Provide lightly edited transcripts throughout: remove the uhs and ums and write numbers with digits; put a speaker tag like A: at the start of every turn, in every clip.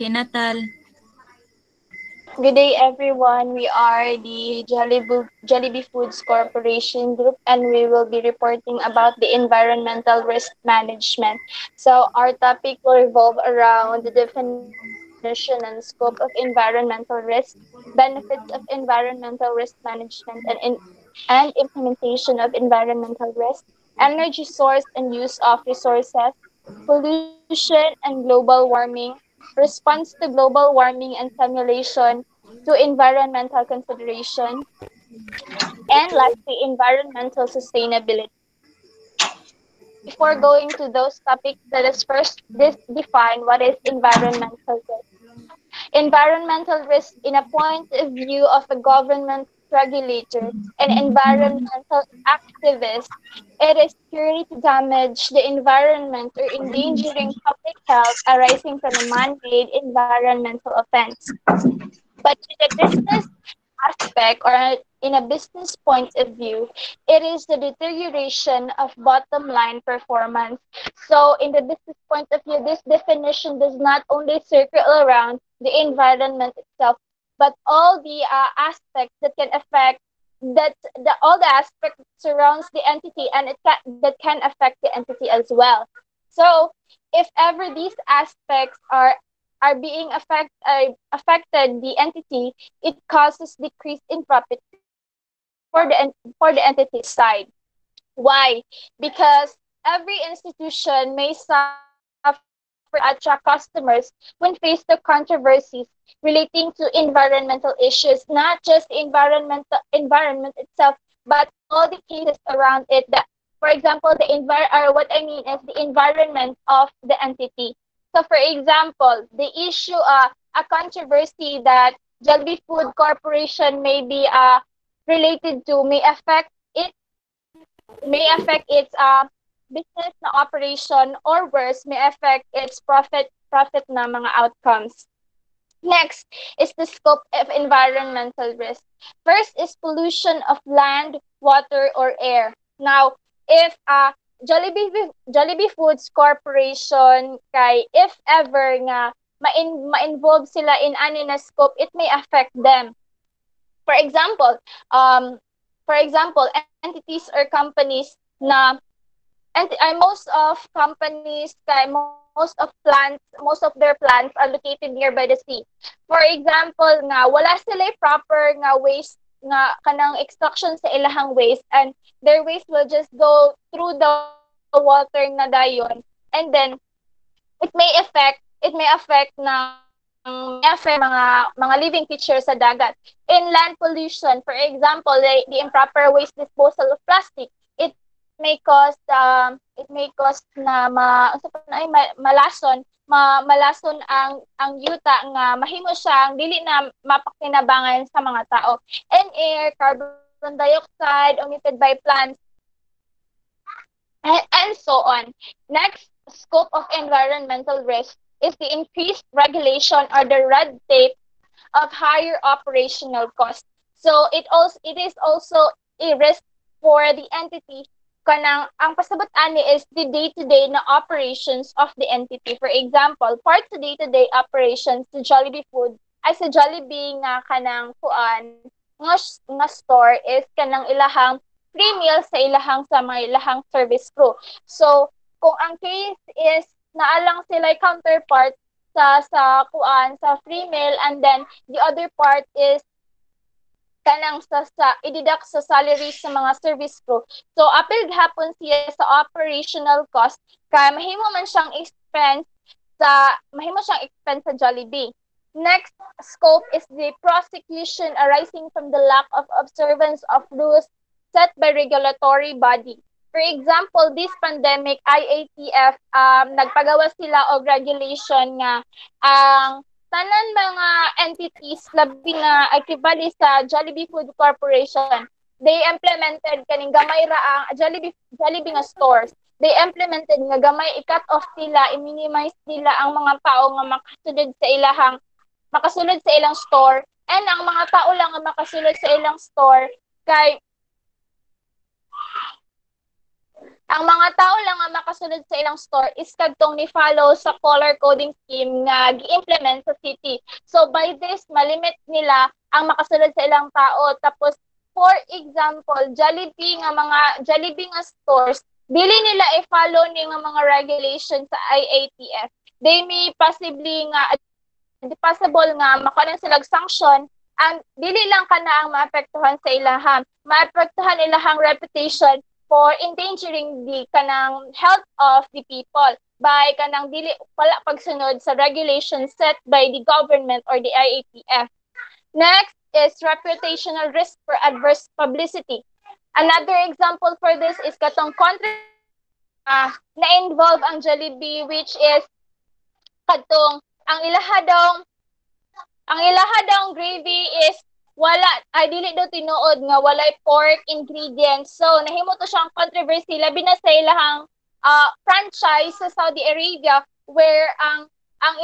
A: kay Natal.
B: Good day, everyone. We are the Jollibee Foods Corporation Group, and we will be reporting about the environmental risk management. So, our topic will revolve around the definition and scope of environmental risk, benefits of environmental risk management, and implementation of environmental risk, energy source and use of resources, pollution and global warming, response to global warming and simulation to environmental consideration, and lastly, environmental sustainability. Before going to those topics, let us first define what is environmental risk. Environmental risk in a point of view of a government regulator and environmental activist, it is purely to damage the environment or endangering public health arising from a man-made environmental offense. But in the business aspect or in a business point of view, it is the deterioration of bottom line performance. So, in the business point of view, this definition does not only circle around the environment itself, but all the aspects that can affect all the aspects that surrounds the entity and that can affect the entity as well. So, if ever these aspects are being affected the entity, it causes decrease in profit for the entity's side. Why? Because every institution may suffer in order to attract customers when faced with controversies relating to environmental issues, not just the environment itself, but all the cases around it. That, for example, or what I mean is the environment of the entity. So, for example, the issue, a controversy that Jollibee Food Corporation may be related to may affect its business na operation, or worse, may affect its profit na mga outcomes. Next is the scope of environmental risk. First is pollution of land, water, or air. Now, if Jollibee Foods Corporation kay if ever nga ma-involve sila in ani na scope, it may affect them. For example, entities or companies na most of companies kay most of their plants are located nearby the sea. For example nga wala sila proper nga waste nga kanang extraction sa ilahang waste, and their waste will just go through the water na dayon, and then it may affect mga living creatures sa dagat. In land pollution, for example, the improper waste disposal of plastic, it may cause na malason ang yuta nga mahimo siyang dili na mapakinabangan sa mga tao. And air, carbon dioxide emitted by plants, and so on. Next scope of environmental risk is the increased regulation or the red tape of higher operational costs. So it is also a risk for the entity kanang ang pasabot ani is the day-to-day na operations of the entity. For example, part sa day-to-day operations sa Jollibee Food ay sa Jollibee nga kanang kuan nga store is kanang ilahang free meal sa mga ilahang service crew. So, kung ang case is naalang sila counterpart sa free meal, and then the other part is kanang sa i-deduct sa salary sa mga service crew. So apil gihapon siya sa operational cost kay mahimo siyang expense sa Jollibee. Next scope is the prosecution arising from the lack of observance of rules set by regulatory body. For example, this pandemic, IATF, nagpagawa sila og regulation nga ang tanan mga entities labi na akibali sa Jollibee Food Corporation, they implemented kaning gamay ra ang Jollibee nga stores. They implemented nga gamay i-cut off nila, i-minimize nila ang mga tao nga makasulod sa ilang store, and ang mga tao lang nga makasulod sa ilang store kay Ang mga tao lang nga makasulod sa ilang store is kadtong ni follow sa color coding scheme nga gi-implement sa city. So by this malimit nila ang makasulod sa ilang tao. Tapos for example, Jollibee nga stores, dili nila i-follow ni nga mga regulations sa IATF. They may possible nga makaroon silang sanction ang dili lang kana ang maapektuhan sa ilahang maapektuhan ilahang reputation for endangering the kanang health of the people by kanang dili wala pagsunod sa regulations set by the government or the IATF. Next is reputational risk for adverse publicity. Another example for this is katong na-involve ang Jollibee, which is kadtong ang ilaha daw gravy is wala ay dili daw tinuod nga walay pork ingredients. So nahimo to siyang controversy labi na sa ilahang franchise sa Saudi Arabia where ang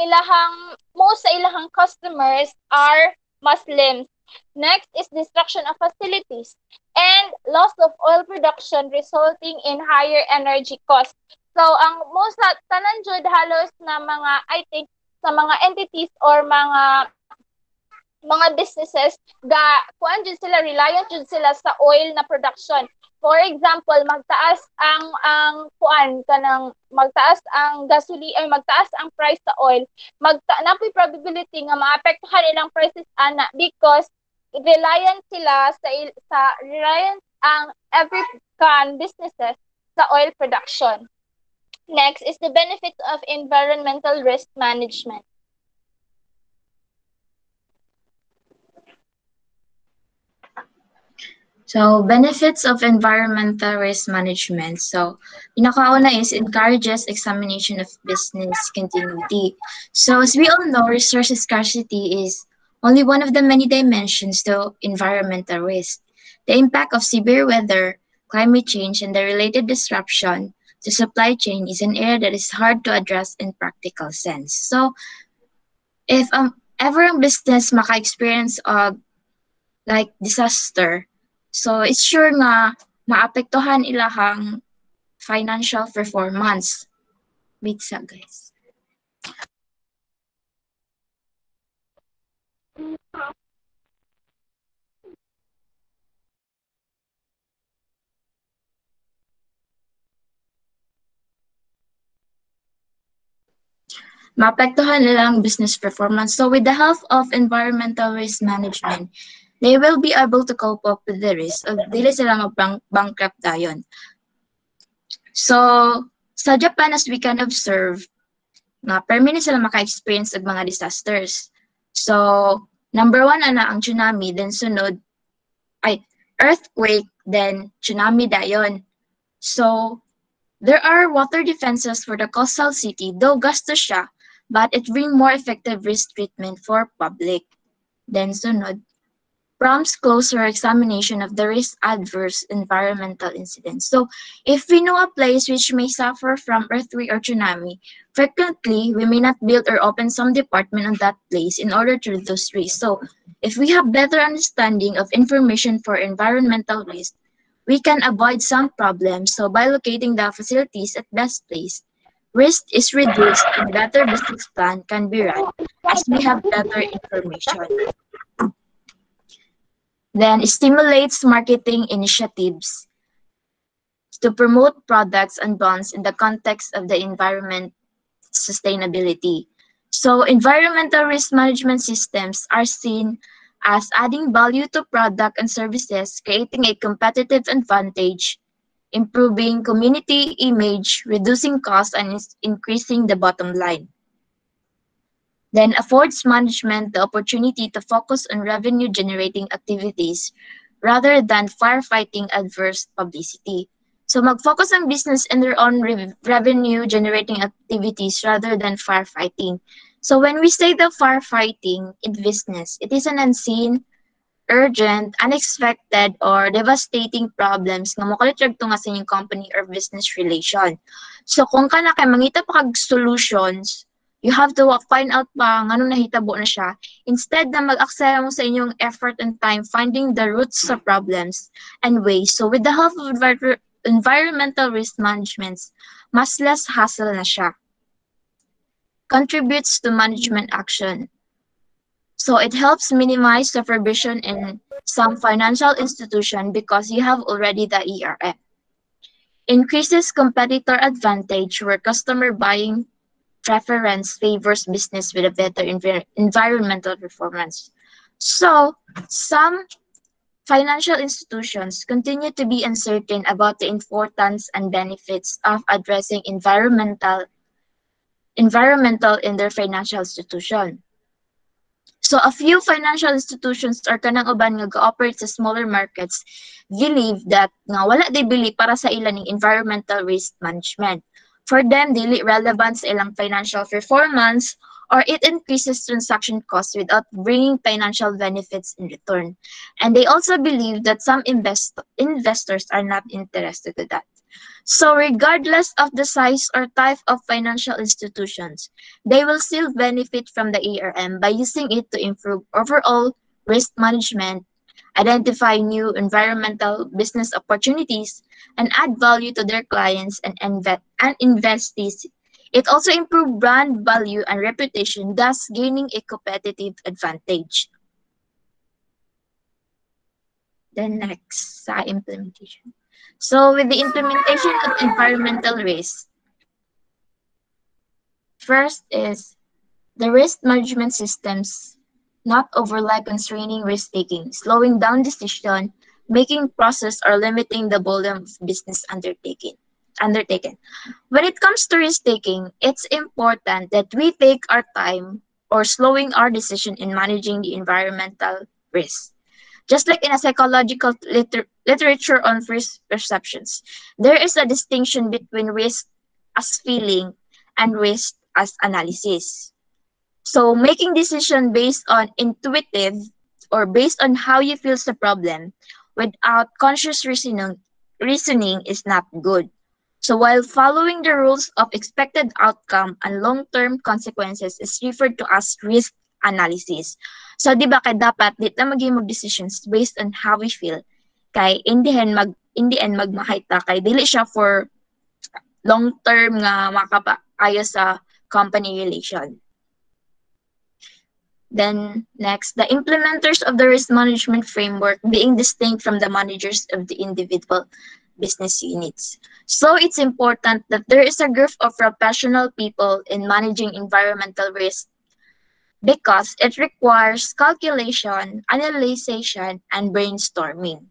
B: ilahang most sa ilahang customers are Muslims. Next is destruction of facilities and loss of oil production resulting in higher energy costs. So ang most tanan jud halos na mga I think sa mga entities or mga businesses kuan jud sila reliant jud sila sa oil na production. For example, magtaas ang kuan kanang magtaas ang gasoline ay magtaas ang price sa oil. Napoy probability nga maapektuhan ilang prices ana because reliant sila sa reliant ang every businesses sa oil production. Next is the benefits of environmental risk management.
A: So, benefits of environmental risk management. So, pinakauna is encourages examination of business continuity. So, as we all know, resource scarcity is only one of the many dimensions to environmental risk. The impact of severe weather, climate change, and the related disruption to supply chain is an area that is hard to address in practical sense. So, if ever ang business maka-experience of like disaster, so it's sure nga maapektuhan ilahang financial performance. Wait sa guys. Maapektuhan nilang business performance. So with the help of environmental risk management, they will be able to cope up with the risk of dili sila mag-bankrupt dayon. So, sa Japan, as we can observe, na permanent sila maka-experience ng mga disasters. So, number one ana ang tsunami, then sunod, earthquake, then tsunami dayon. So, there are water defenses for the coastal city, though gastos siya, but it bring more effective risk treatment for public. Then sunod, prompts closer examination of the risk adverse environmental incidents. So, if we know a place which may suffer from earthquake or tsunami, frequently we may not build or open some department on that place in order to reduce risk. So, if we have better understanding of information for environmental risk, we can avoid some problems. So, by locating the facilities at best place, risk is reduced and better business plan can be run as we have better information. Then stimulates marketing initiatives to promote products and bonds in the context of the environment sustainability. So environmental risk management systems are seen as adding value to product and services, creating a competitive advantage, improving community image, reducing costs, and increasing the bottom line. Then affords management the opportunity to focus on revenue-generating activities rather than firefighting adverse publicity. So mag-focus ang business in their own revenue-generating activities rather than firefighting. So when we say the firefighting in business, it is an unseen, urgent, unexpected, or devastating problems nga mokalitrag to nga sa inyong company or business relation. So kung ka na kay mangita pa kag solutions, you have to find out pa nga anong nahitabo na siya. Instead na mag-aksaya mo sa inyong effort and time finding the roots sa problems and ways. So with the help of environmental risk management, mas less hassle na siya. Contributes to management action. So it helps minimize supervision in some financial institution because you have already the ERM. Increases competitor advantage where customer buying preference favors business with a better environmental performance. So some financial institutions continue to be uncertain about the importance and benefits of addressing environmental in their financial institution. So a few financial institutions or kanang uban nga ga-operate sa smaller markets believe that nga wala they believe para sa ilang environmental risk management. For them, dili relevant sa ilang financial performance or it increases transaction costs without bringing financial benefits in return. And they also believe that some investors are not interested in that. So regardless of the size or type of financial institutions, they will still benefit from the ERM by using it to improve overall risk management, identify new environmental business opportunities, and add value to their clients and investees. It also improves brand value and reputation, thus gaining a competitive advantage. Then next, sa implementation. So with the implementation of environmental risk, first is the risk management systems not overly constraining risk-taking, slowing down decision making process or limiting the volume of business undertaken. When it comes to risk-taking, it's important that we take our time or slowing our decision in managing the environmental risk. Just like in a psychological literature on risk perceptions, there is a distinction between risk as feeling and risk as analysis. So making decision based on intuitive or based on how you feel the problem without conscious reasoning is not good. So while following the rules of expected outcome and long-term consequences is referred to as risk analysis. So di ba kay dapat di ta mag decisions based on how we feel kay in the end magmahita kay dili siya for long-term nga makapaayo sa company relation. Then next, the implementers of the risk management framework being distinct from the managers of the individual business units. So it's important that there is a group of professional people in managing environmental risk because it requires calculation, analysis, and brainstorming.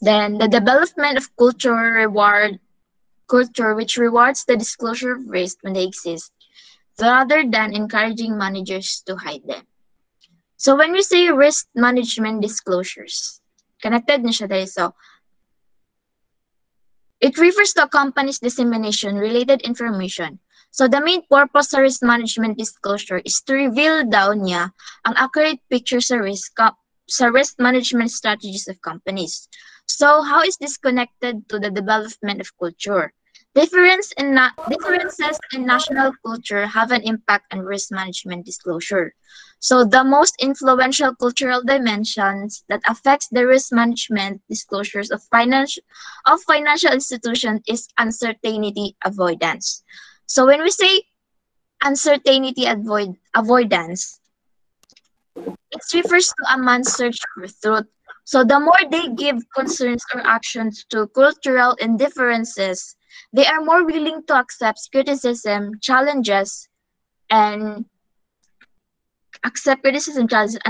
A: Then the development of culture which rewards the disclosure of risk when they exist, rather than encouraging managers to hide them. So when we say risk management disclosures, connected na siya dahil so, it refers to a company's dissemination related information. So the main purpose sa risk management disclosure is to reveal daw niya ang accurate picture sa risk management strategies of companies. So how is this connected to the development of culture? Differences in national culture have an impact on risk management disclosure. So the most influential cultural dimensions that affects the risk management disclosures of financial institutions is uncertainty avoidance. So when we say uncertainty avoidance, it refers to a man's search for truth. So the more they give concerns or actions to cultural indifferences, they are more willing to accept criticism, challenges, and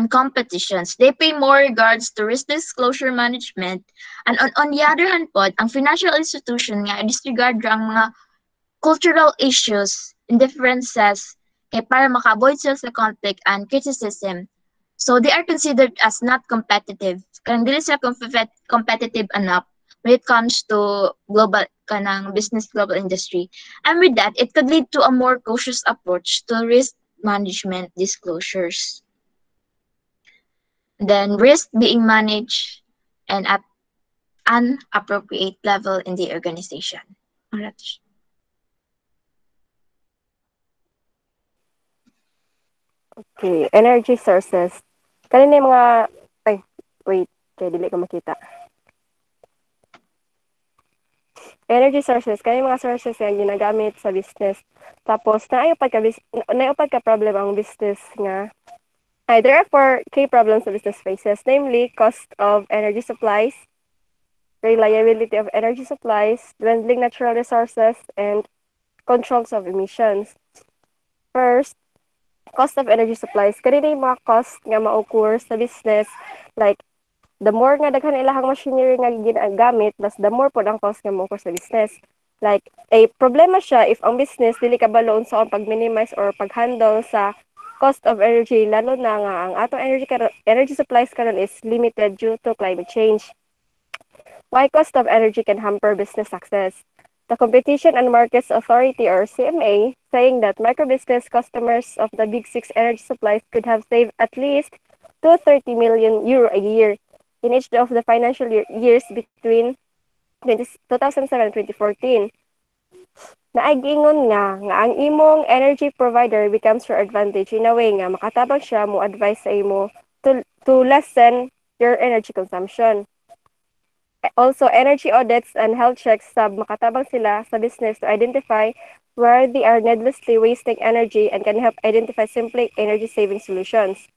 A: competitions. They pay more regards to risk disclosure management. And on the other hand po, ang financial institution nga disregard ang mga cultural issues, indifferences, para maka-avoid sila sa conflict and criticism. So they are considered as not competitive. Kanang dili sila competitive enough when it comes to global global industry. And with that, it could lead to a more cautious approach to risk management disclosures. Then risk being managed and at an appropriate level in the organization.
C: Okay, energy sources. Kanina yung mga Wait, kaya dili ko makita. Energy sources, kaya mga sources nga ginagamit sa business. Tapos, naayopad ka problem ang business nga. There are four key problems the business faces, namely cost of energy supplies, reliability of energy supplies, dwindling natural resources, and controls of emissions. First, cost of energy supplies. Kanina yung mga cost nga ma-occur sa business, like the more nga daghan ilahang machinery nga ginagamit, mas the more po ang cost nga mo sa business. Like, problema siya if ang business dili ka baloon sa pag-minimize or pag-handle sa cost of energy, lalo na nga ang atong energy supplies karon is limited due to climate change. Why cost of energy can hamper business success? The Competition and Markets Authority, or CMA, saying that microbusiness customers of the big six energy supplies could have saved at least €230 million a year in each of the financial years between 2007 and 2014. Naay-gingon nga ang imong energy provider becomes your advantage in a way nga makatabang siya mo advise sa imo to lessen your energy consumption. Also, energy audits and health checks makatabang sila sa business to identify where they are needlessly wasting energy and can help identify simply energy saving solutions.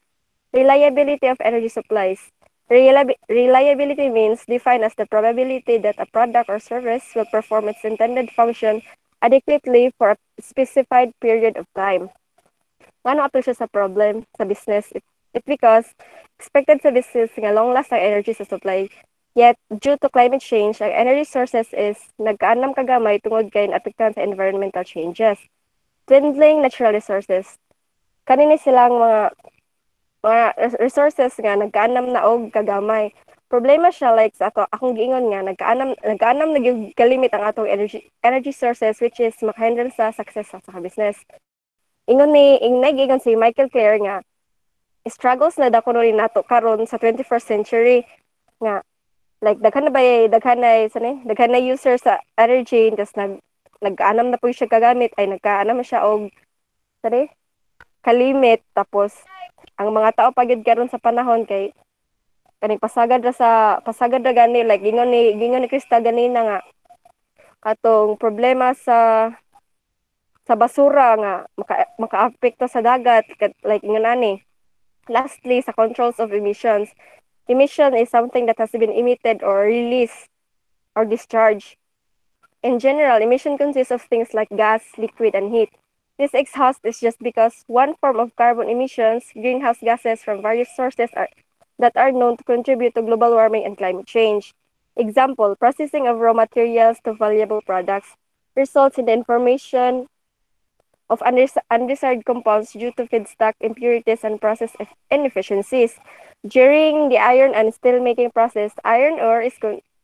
C: Reliability of energy supplies. Reliability means defined as the probability that a product or service will perform its intended function adequately for a specified period of time. Ano ato siya sa problem sa business? It's because expected sa business nga long-last ang energy sa supply. Yet, due to climate change, ang energy sources is nagkaanam kagamay tungod kay naapektuhan sa environmental changes. Dwindling natural resources. Kanini silang mga resources nga nagkaanam na og kagamay. Problema siya like sa akong giingon nga nagkaanam na gyud kalimit ang atong energy sources, which is makahinder sa success sa business. Ingon si Michael Clare nga struggles na dako rin nato karon sa 21st century nga like daghan na user sa energy, just nagkaanam na po siya kagamit, ay nagkaanam siya og kalimit. Tapos ang mga tao pagid karon sa panahon kay kaning pasagad ra gani, like gingon ni Krista ganina nga katong problema sa basura nga maka-apekto sa dagat, like ingon ani. Lastly, sa controls of emissions. Emission is something that has been emitted or released or discharged. In general, emission consists of things like gas, liquid, and heat. This exhaust is just because one form of carbon emissions, greenhouse gases from various sources that are known to contribute to global warming and climate change. Example, processing of raw materials to valuable products results in the formation of undesired compounds due to feedstock impurities and process inefficiencies. During the iron and steel making process, iron ore is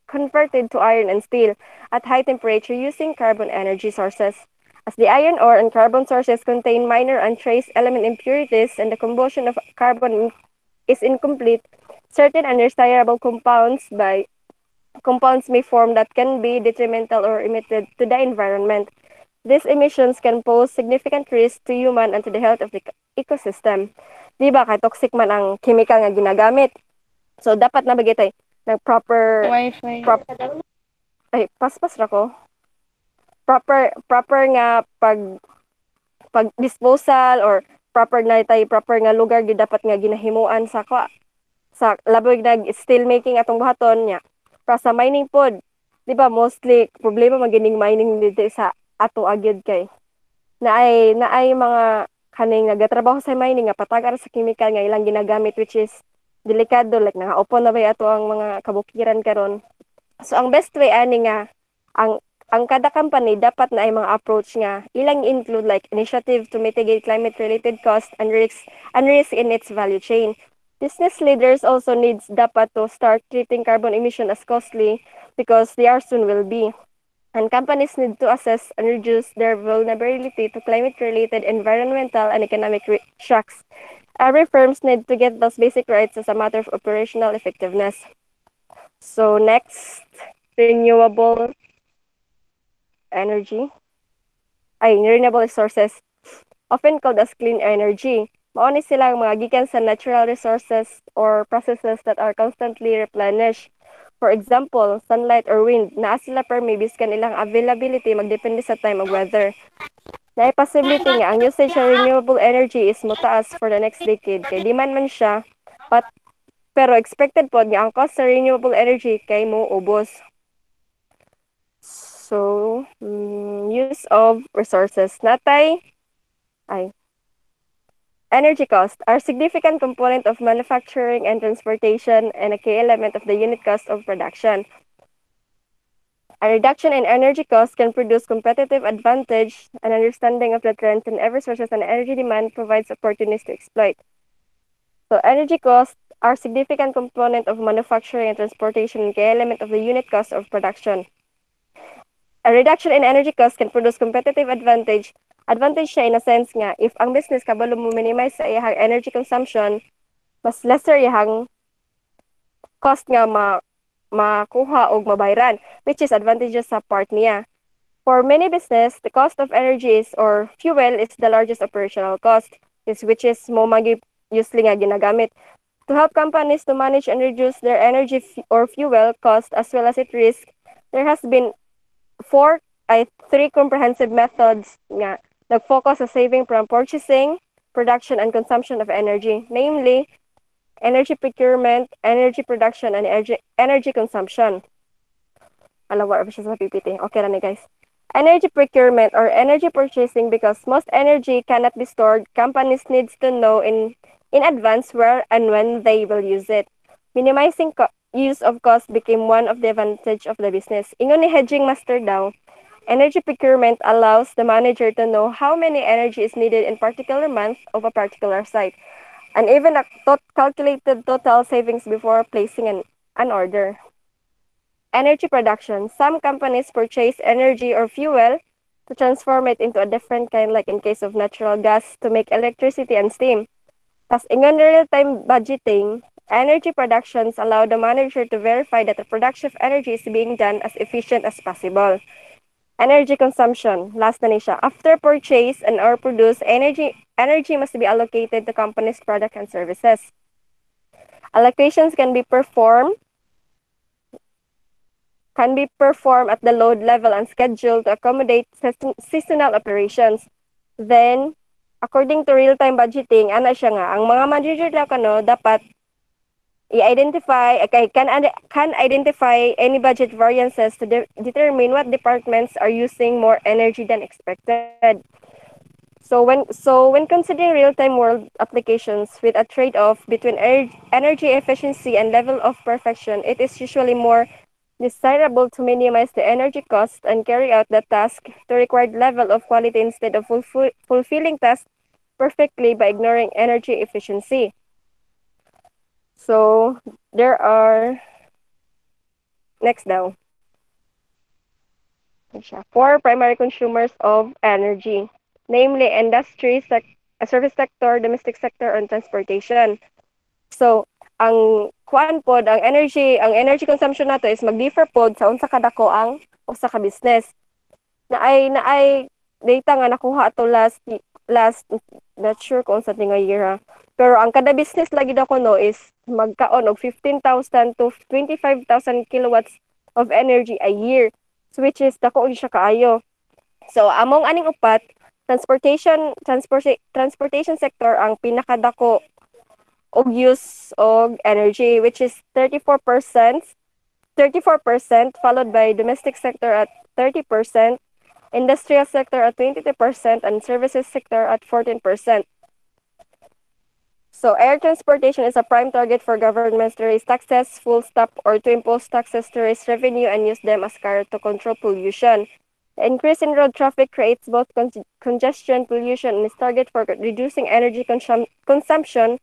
C: converted to iron and steel at high temperature using carbon energy sources. As the iron ore and carbon sources contain minor and trace element impurities and the combustion of carbon is incomplete, certain undesirable compounds may form that can be detrimental or emitted to the environment. These emissions can pose significant risk to human and to the health of the ecosystem. Di ba, kay toxic man ang chemical nga ginagamit. So, dapat na bagay ng proper...
D: Wi-Fi.
C: Paspas ra ko. Proper nga pag-disposal or proper nga lugar dapat nga ginahimuan sa laboy nag steel making atong buhaton niya. Para sa mining pod, di ba, mostly problema magining mining dito sa ato agyod kay naay mga kaning nagatrabaho sa mining nga patagar sa chemical nga ilang ginagamit, which is delikado, like nakaupon na ba ato ang mga kabukiran karon. So ang best way ani nga ang kada company dapat na ay mga approach nga ilang include like initiative to mitigate climate related costs and risk in its value chain. Business leaders also dapat to start treating carbon emission as costly because they are soon will be. And companies need to assess and reduce their vulnerability to climate-related environmental and economic shocks. Every firms need to get those basic rights as a matter of operational effectiveness. So next, renewable sources, often called as clean energy. Mao ni sila mga gikan sa natural resources or processes that are constantly replenished. For example, sunlight or wind, naa sila permi biskan ilang availability magdepende sa time ug weather. Naay possibility nga ang usage sa renewable energy is motaas for the next decade kay demand man siya, but pero expected pod nga ang cost sa renewable energy kay mo ubos. So, use of resources. Energy costs are a significant component of manufacturing and transportation and a key element of the unit cost of production. A reduction in energy costs can produce competitive advantage. An understanding of the trends in every sources and energy demand provides opportunities to exploit. So energy costs are a significant component of manufacturing and transportation and key element of the unit cost of production. A reduction in energy costs can produce competitive advantage. Advantage siya in a sense nga, if ang business kabalo mo minimize sa iyang energy consumption, mas lesser iyang cost nga makuha o mabayran, which is advantageous sa part niya. For many business, the cost of energy or fuel is the largest operational cost, which is mo usually nga ginagamit. To help companies to manage and reduce their energy or fuel cost as well as its risk, there has been three comprehensive methods nga nag-focus sa saving from purchasing, production, and consumption of energy, namely energy procurement, energy production, and energy consumption. Alawa ba siya sa PPT? Okay lang guys. Energy procurement or energy purchasing, because most energy cannot be stored, companies needs to know in advance where and when they will use it. Minimizing use of cost became one of the advantage of the business. Ingon ni hedging master daw, energy procurement allows the manager to know how many energy is needed in particular month of a particular site, and even a calculated total savings before placing an order. Energy production. Some companies purchase energy or fuel to transform it into a different kind, like in case of natural gas, to make electricity and steam. Thus, in real-time budgeting, energy productions allow the manager to verify that the production of energy is being done as efficient as possible. Energy consumption. Last na ni siya. After purchase and or produce, energy must be allocated to company's product and services. Allocations can be performed at the load level and schedule to accommodate seasonal operations. Then, according to real-time budgeting, ana siya nga, ang mga manager daw kano dapat can identify any budget variances to determine what departments are using more energy than expected. So when considering real-time world applications with a trade-off between energy efficiency and level of perfection, it is usually more desirable to minimize the energy cost and carry out the task to required level of quality instead of fulfilling tasks perfectly by ignoring energy efficiency. So there are next down. 4 primary consumers of energy, namely industry, service sector, domestic sector, and transportation. So ang energy consumption nato is mag-differ pod sa unsa kadako ang usa ka business. Naay data nga nakuha ato last not sure kung sa tinga year ha. Pero ang kada business lagi daw kuno is magkaon og 15,000 to 25,000 kilowatts of energy a year, so which is dako siya kaayo. So among aning upat, transportation sector ang pinakadako og use og energy, which is 34%, followed by domestic sector at 30%, industrial sector at 22%, and services sector at 14%. So air transportation is a prime target for governments to raise taxes, full stop, or to impose taxes to raise revenue and use them as carrot to control pollution. The increase in road traffic creates both congestion, pollution, and is target for reducing energy consumption.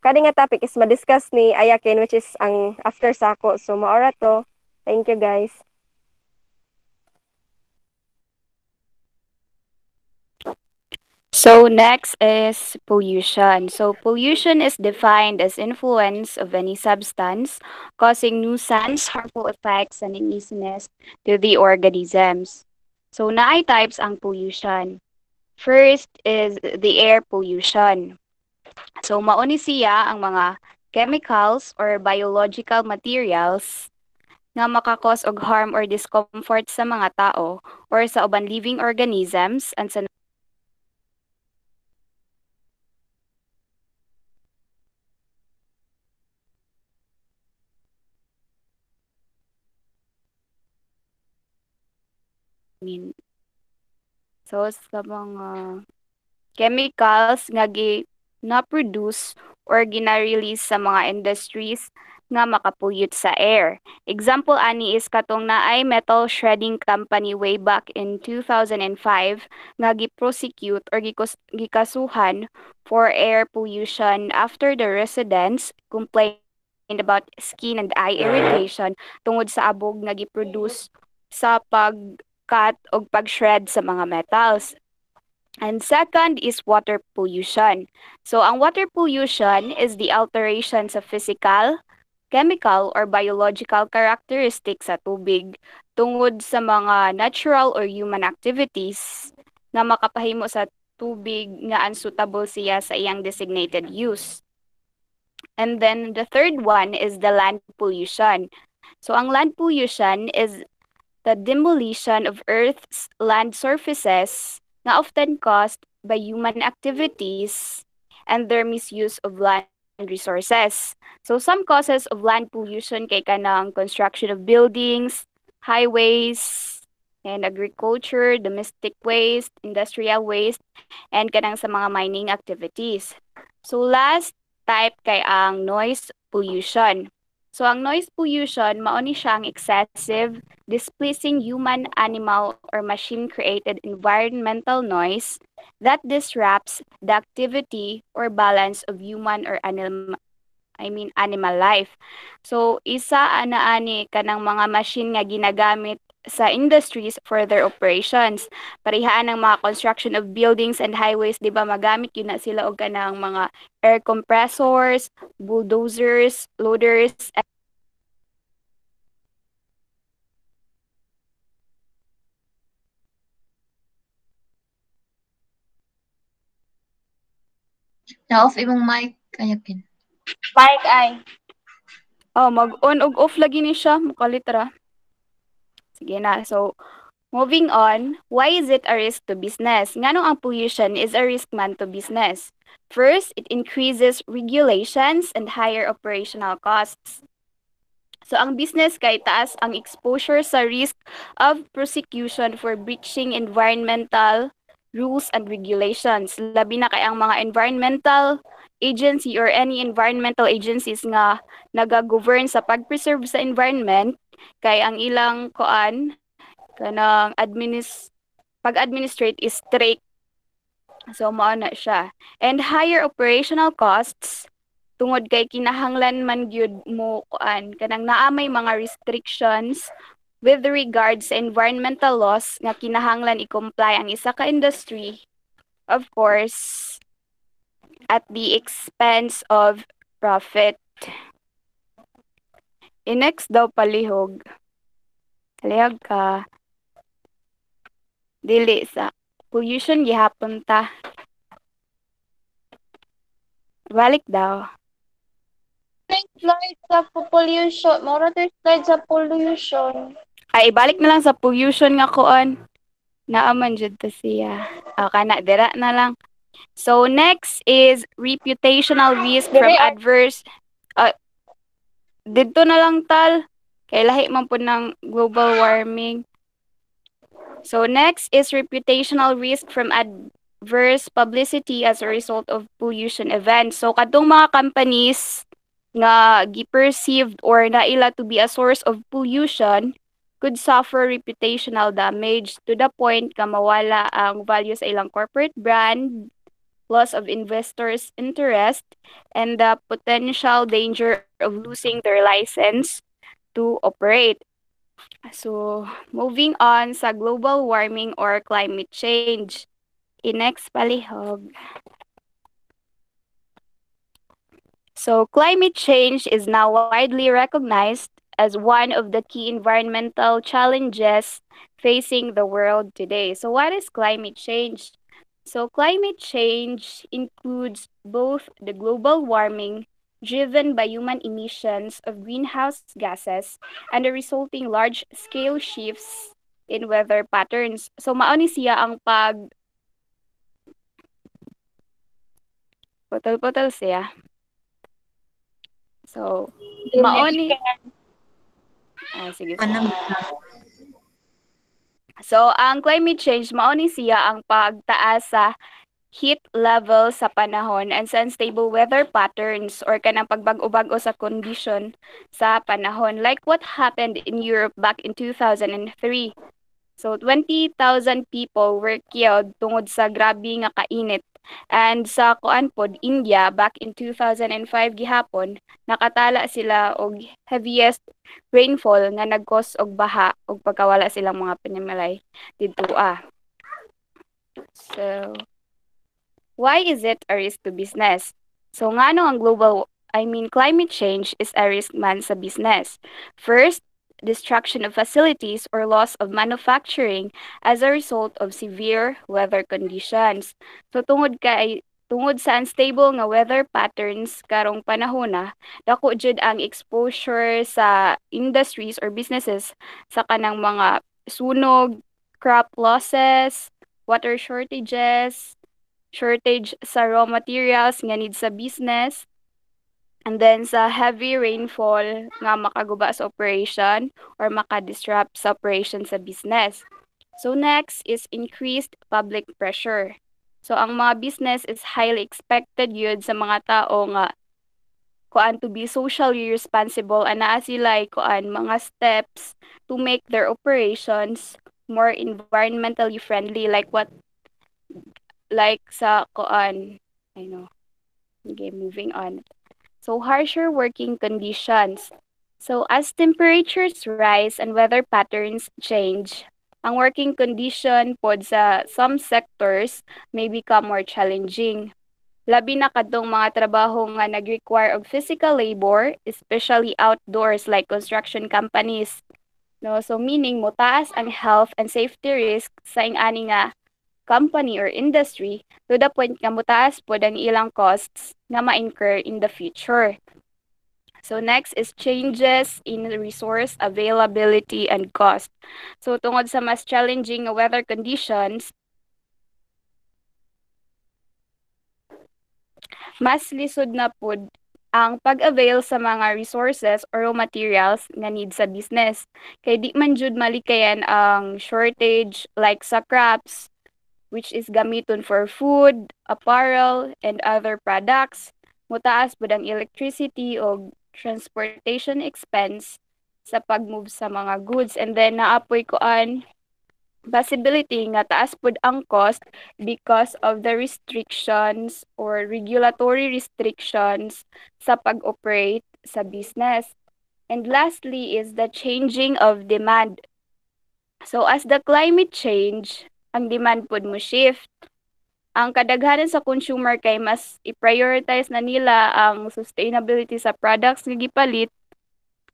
C: Kadi nga topic is ma-discuss ni Ayakin, which is ang after sako. So maora to. Thank you guys.
D: So next is pollution. So pollution is defined as influence of any substance causing nuisance, harmful effects, and uneasiness to the organisms. So naay types ang pollution. First is the air pollution. So mauni siya ang mga chemicals or biological materials nga makakos og harm or discomfort sa mga tao or sa uban living organisms and sa mean. So sa mga chemicals nga na-produce or gina-release sa mga industries nga makapollute sa air. Example ani is katong naay metal shredding company way back in 2005 nga gi-prosecute or gikasuhan for air pollution after the residents complained about skin and eye irritation tungod sa abog nga gi-produce sa pag-cut o pag-shred sa mga metals. And second is water pollution. So ang water pollution is the alteration sa physical, chemical, or biological characteristics sa tubig tungod sa mga natural or human activities na makapahimo sa tubig nga unsuitable siya sa iyang designated use. And then the third one is the land pollution. So ang land pollution is the demolition of Earth's land surfaces na often caused by human activities and their misuse of land resources. So some causes of land pollution kay kanang construction of buildings, highways, and agriculture, domestic waste, industrial waste, and kanang sa mga mining activities. So last type kay ang noise pollution. So ang noise pollution mao ni siya ang excessive displeasing human, animal, or machine-created environmental noise that disrupts the activity or balance of human or animal life. So isa ani kanang mga machine nga ginagamit sa industries for their operations. Parihaan ng mga construction of buildings and highways, di ba magamit yun na sila og kanang mga air compressors, bulldozers, loaders,
A: Na-off imong mic. Kayakin.
B: Mike ay.
D: mag-on og off lagi ni siya, mukalitra. Sige na. So, moving on, why is it a risk to business? Nganong ang pollution is a risk man to business? First, it increases regulations and higher operational costs. So, ang business kay taas ang exposure sa risk of prosecution for breaching environmental rules and regulations. Labi na kay ang mga environmental agency or any environmental agencies nga naga-govern sa pag-preserve sa environment kay ang ilang kanang pag-administrate is strict. So mao na siya. And higher operational costs tungod kay kinahanglan man gyud mo kanang naamay mga restrictions with regards sa environmental laws nga kinahanglan i-comply ang isa ka industry, of course, at the expense of profit. Next daw palihog. Palihog ka. Dili sa pollution gihapon ta. Balik daw.
B: Slide sa pollution. Mora slide sa pollution.
D: Ay, ibalik na lang sa pollution nga kuon. Naaman jud ta siya. Kana dira na lang. So next is reputational risk from adverse dito na lang tal kay lahi man po ng global warming. So next is reputational risk from adverse publicity as a result of pollution events. So kadtong mga companies nga gi-perceived or naila to be a source of pollution could suffer reputational damage to the point nga mawala ang value sa ilang corporate brand, loss of investors' interest, and the potential danger of losing their license to operate. So, moving on sa global warming or climate change. Next palihog. So, climate change is now widely recognized as one of the key environmental challenges facing the world today. So, what is climate change? So climate change includes both the global warming driven by human emissions of greenhouse gases and the resulting large-scale shifts in weather patterns. So mao ni siya ang putol-putol siya. So mao ni sige. So ang climate change mao ni siya ang pagtaas sa heat level sa panahon and sa unstable weather patterns or kanang pagbag-o-bag-o sa condition sa panahon like what happened in Europe back in 2003. So 20,000 people were killed tungod sa grabe nga kainit. And sa kuan pod India back in 2005 gihapon nakatala sila og heaviest rainfall nga nag-cause og baha ug pagkawala silang mga panimalay didto. So why is it a risk to business? So ngano ang climate change is a risk man sa business. First, destruction of facilities or loss of manufacturing as a result of severe weather conditions. So tungod sa unstable nga weather patterns karong panahona, dako jud ang exposure sa industries or businesses sa kanang mga sunog, crop losses, water shortages, shortage sa raw materials nga need sa business, and then sa heavy rainfall nga makaguba sa operation or makadisrupt sa operation sa business. So next is increased public pressure. So ang mga business is highly expected yun sa mga tao nga kuan to be socially responsible and naa sila kuan mga steps to make their operations more environmentally friendly like sa kuan okay, moving on. So harsher working conditions. So as temperatures rise and weather patterns change, ang working condition pod sa some sectors may become more challenging. Labi na kadtong mga trabaho nga nag-require of physical labor, especially outdoors like construction companies. No, so meaning motaas ang health and safety risk sa ingani nga company or industry to the point nga motaas pod ang ilang costs nga ma-incur in the future. So next is changes in resource availability and cost. So tungod sa mas challenging weather conditions, mas lisod na pod ang pag-avail sa mga resources or raw materials nga need sa business. Kay di man jud malikayan ang shortage like sa crops, which is gamiton for food, apparel, and other products. Mutaas pod ang electricity o transportation expense sa pag-move sa mga goods. And then naapoy kuan possibility nga taas pod ang cost because of the restrictions or regulatory restrictions sa pag-operate sa business. And lastly is the changing of demand. So as the climate change, ang demand pod mo shift. Ang kadaghanan sa consumer kay mas i-prioritize na nila ang sustainability sa products nga gipalit,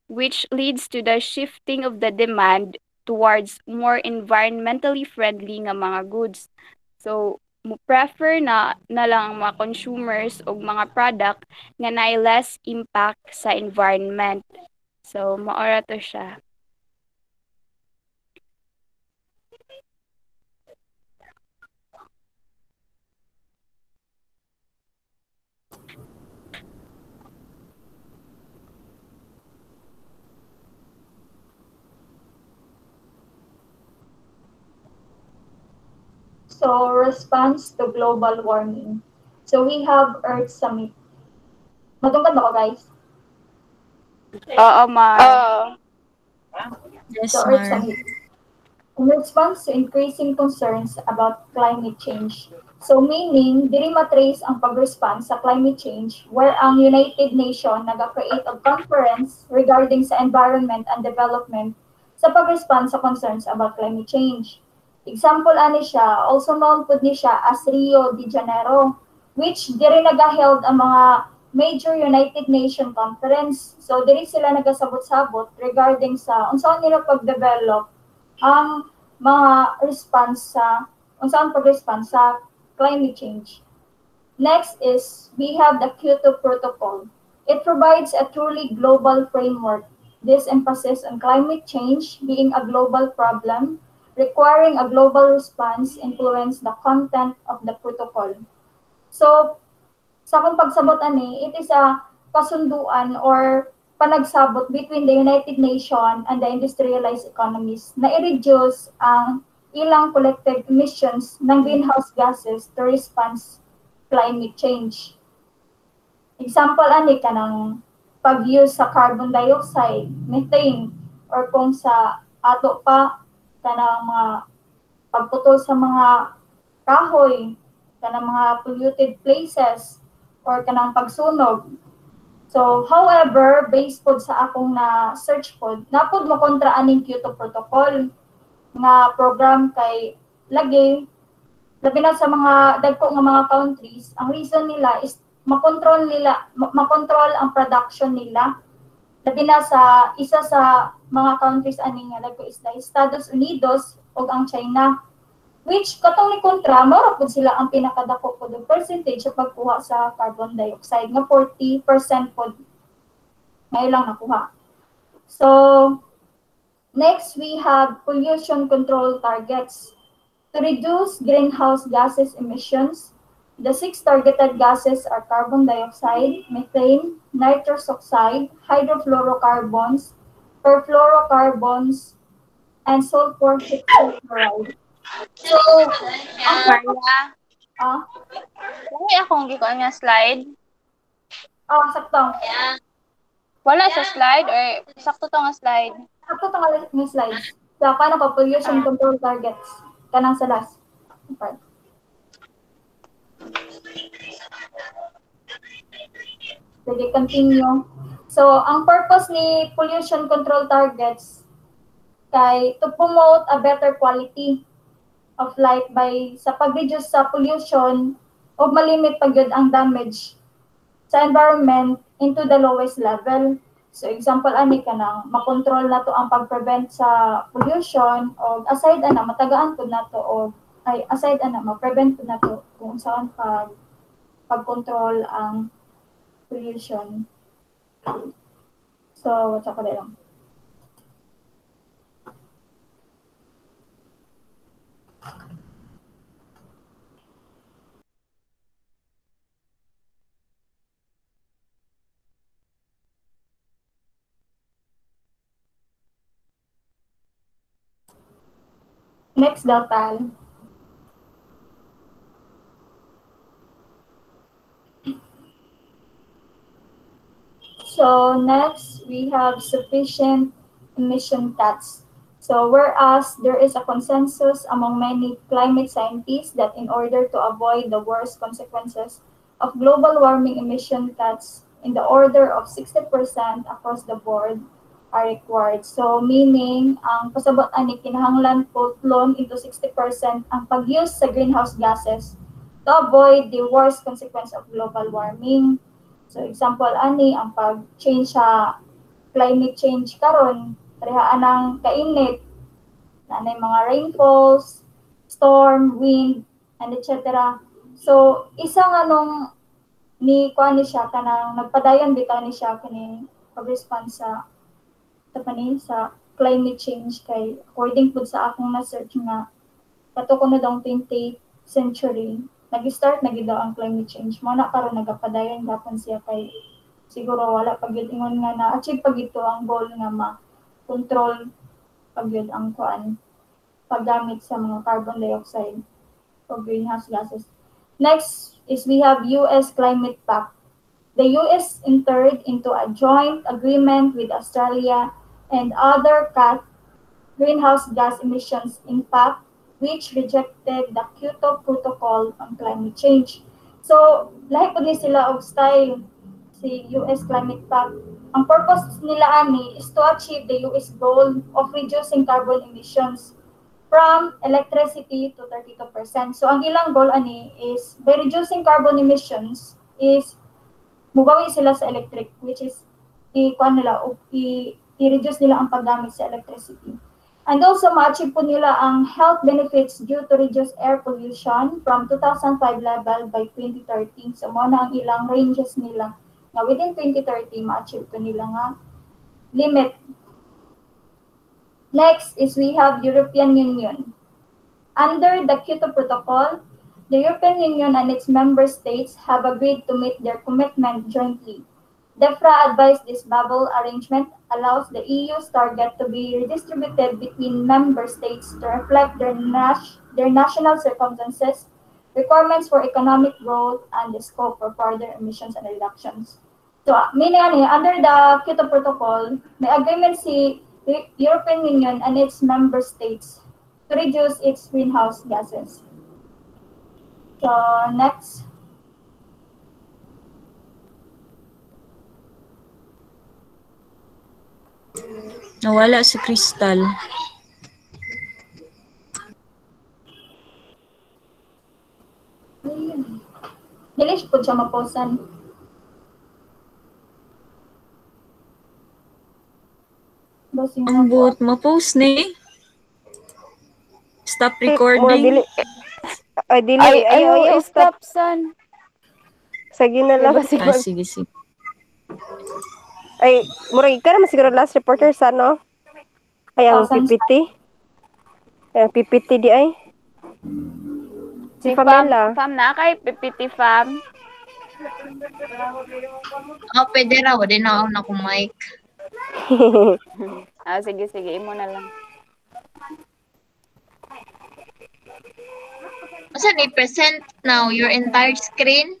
D: which leads to the shifting of the demand towards more environmentally friendly nga mga goods. So mo prefer na lang mga consumers og mga product nga naay less impact sa environment. So maora to siya.
E: So, response to global warming. So, we have Earth Summit. Matungkad ba ko, guys?
D: Oo, ma.
A: Yes,
E: So, Earth
A: Mar.
E: Summit. In response to increasing concerns about climate change. So, meaning, diri matrace ang pag-respond sa climate change where ang United Nations nag-create of conference regarding sa environment and development sa pag-respond sa concerns about climate change. Example ani siya, also known pud ni siya as Rio de Janeiro, which diri nagaheld ang mga major United Nations conference. So diri sila nagasabot-sabot regarding sa unsaon nila pag-develop ang mga response sa unsaon pag-response sa climate change. Next is we have the Kyoto Protocol. It provides a truly global framework. This emphasis on climate change being a global problem, requiring a global response influence the content of the protocol. So, sa akong pagsabot ani, it is a kasunduan or panagsabot between the United Nations and the industrialized economies na i-reduce ang ilang collective emissions ng greenhouse gases to response climate change. Example ani kanang pag-use sa carbon dioxide, methane, or kung sa ato pa kanang mga pagputol sa mga kahoy, kanang mga polluted places, or kanang pagsunog. So, however, based pod sa akong na search pod, napod mo kontra aning Kyoto Protocol nga program kay lagi labi na sa mga dagko nga mga countries, ang reason nila is makontrol ang production nila. Labi na sa isa sa mga countries ani nga dagko is the Estados Unidos ug ang China, which katong ni kontra mao pud sila ang pinakadako pod og percentage sa pagkuha sa carbon dioxide nga 40% pod nga ilang nakuha. So next we have pollution control targets. To reduce greenhouse gases emissions, the 6 targeted gases are carbon dioxide, methane, nitrous oxide, hydrofluorocarbons, perfluorocarbons, and sulfur hexafluoride. So,
B: Maria, wala akong gikuan nga slide.
E: sakto.
B: Wala sa slide or sakto to nga slide?
E: Sakto tong nga slides. So, paano pa pollution control targets? Kanang sa last part. Sige, continue. So, ang purpose ni pollution control targets kay to promote a better quality of life by sa pag-reduce sa pollution o malimit pa gyud ang damage sa environment into the lowest level. So example ani kanang makontrol nato ang pag-prevent sa pollution o aside ana matagaan pud nato o ay aside ana ma-prevent pud nato kung saan pag-control ang pollution. So what's ako lang. Next datal. So next, we have sufficient emission cuts. So whereas there is a consensus among many climate scientists that in order to avoid the worst consequences of global warming, emission cuts in the order of 60% across the board are required. So meaning, ang pasabot ani kinahanglan putlon into 60% ang pag-use sa greenhouse gases to avoid the worst consequence of global warming. So example ani ang pag-change sa climate change karon, parehaan ng kainit, nanay mga rainfalls, storm, wind, and etc. So isa nga nung ni kuan ni siya kanang nagpadayon bitaw ni siya kini pag-respond sa sa climate change kay according pud sa akong na-search nga kato ko na daw 20th century nag-start na gid daw ang climate change mo na karon nagapadayon gapon siya kay siguro wala pag yun ingon nga na-achieve pag ito ang goal nga ma-control pag yun ang kuan paggamit sa mga carbon dioxide o greenhouse gases. Next is we have US Climate Pact. The US entered into a joint agreement with Australia and other cut greenhouse gas emissions impact, which rejected the Kyoto Protocol on climate change. So, lahi po ni sila og style si US Climate Pact. Ang purpose nila ani is to achieve the US goal of reducing carbon emissions from electricity to 32%. So, ang ilang goal ani is by reducing carbon emissions is mubawi sila sa electric, which is i-reduce nila ang paggamit sa electricity. And also, ma-achieve po nila ang health benefits due to reduced air pollution from 2005 level by 2030. So, mo na ang ilang ranges nila na within 2030, ma-achieve po nila nga limit. Next is we have European Union. Under the Kyoto Protocol, the European Union and its member states have agreed to meet their commitment jointly. DEFRA advised this bubble arrangement allows the EU's target to be redistributed between member states to reflect their national circumstances, requirements for economic growth, and the scope for further emissions and reductions. So, meaning under the Kyoto Protocol, may agreement si European Union and its member states to reduce its greenhouse gases. So, next.
A: Nawala si Crystal.
E: Dili po siya maposan.
A: Ang buot ma-post ni. Stop recording.
C: Dili.
D: Ayaw, stop, son.
C: Sige na lang.
A: Ah, sige.
C: Ay, murag ka naman siguro last reporter sa no? Ay, ang PPT. Ay, ang PPT di ay. Si Pamela.
D: Fam na kay PPT fam.
A: Pwede raw. Di na ako mic.
D: Sige, imo na lang.
A: Saan i-present now your entire screen?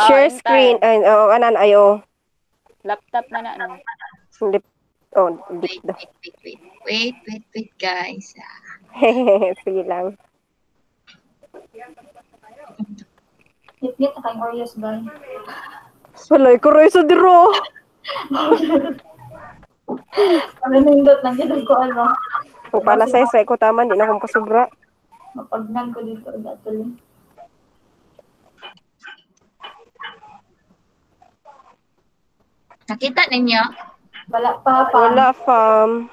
C: Share screen. Ay, anan ayo.
D: Laptop na no.
A: Wait, guys.
C: Sige lang.
E: Hit-hit na kayong Oreos ba?
C: Walay ko rin sa diro.
E: Nindot lang dito ko ano.
C: Kung pala sa ko taman, di na akong pasubra.
E: Mapagnan ko dito datuloy.
A: Nakita ninyo?
E: Wala pa.
C: Wala, fam.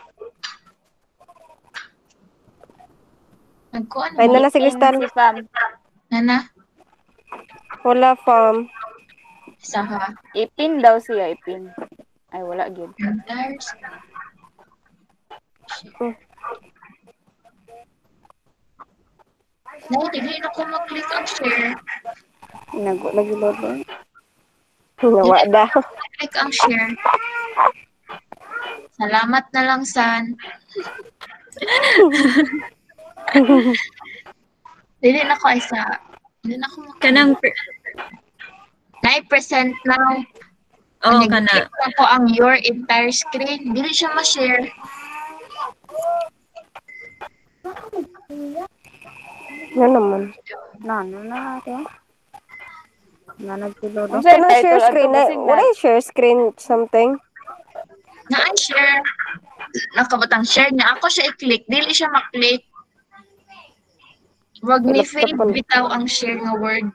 A: Nagkuhan
C: Ay,
A: mo?
C: nana si Crystal.
D: Si fam.
A: Nana?
C: Wala, fam.
A: Isa ha?
D: Ipin daw siya, ipin. Ay, wala gyud.
A: Entire Hindi na ko mag-click ang share.
C: Lagi lodo. Nawa daw.
A: Click ang share. Salamat na lang, San. Dili na ko isa. Dili na ko
F: Kanang
A: na-present now.
F: oh
A: Click
F: kana.
A: na ko ang your entire screen. Dili siya ma-share.
C: Yan naman.
D: Na ate. Na nagtulodo.
C: Kanang share screen. Wala yung share screen something.
A: Na-share. Nakabutang share niya. Ako siya i-click. Dili siya ma-click. Wag ni
C: Laptop
A: Faith
C: on.
A: bitaw ang share nga word.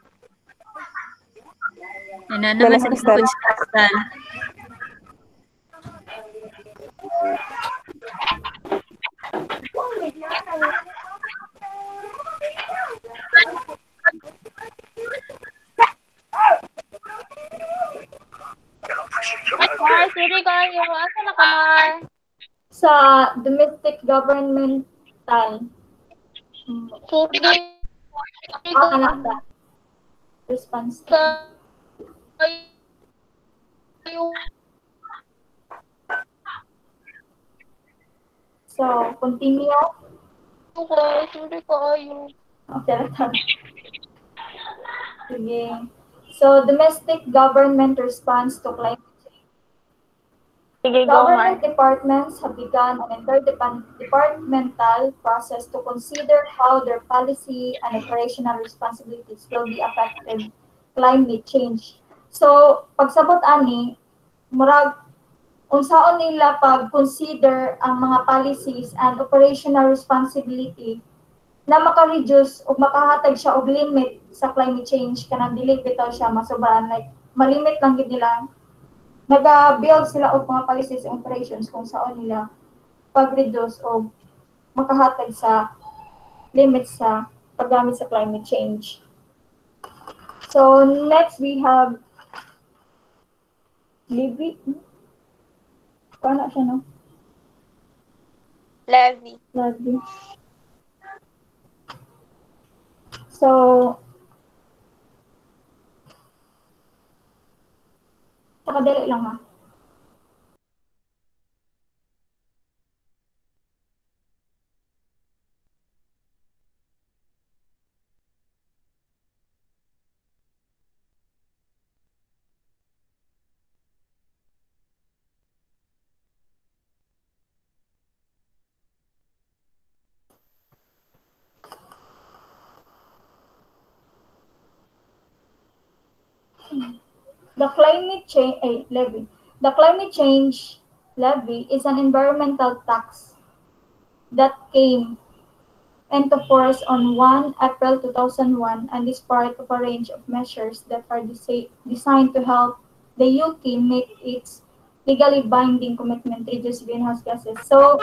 F: Ina naman
C: Wala
F: sa
C: si Crystal.
F: Crystal.
B: Mar, sorry kayo. Asa na ka, Mar?
E: Sa domestic governmental.
B: Sorry.
E: Anak na. Response. So, continue.
B: Sorry kayo.
E: Okay, sige. So, domestic government response to climate change.
B: Sige, go, Mar.
E: Government departments have begun an interdepartmental process to consider how their policy and operational responsibilities will be affected climate change. So, pagsabot ani, murag unsaon nila pag-consider ang mga policies and operational responsibility na maka-reduce o makahatag siya og limit sa climate change kanang dili bitaw siya masobrahan, like malimit lang gid nila. Nag-build sila og mga policies and operations kung saan nila pag-reduce o makahatag sa limits sa paggamit sa climate change. So next we have levy. Paano siya, no?
B: Levy.
E: Levy. So, sakadali lang ha. The climate change levy. The climate change levy is an environmental tax that came into force on 1 April 2001 and is part of a range of measures that are designed to help the UK make its legally binding commitment to reduce greenhouse gases. So,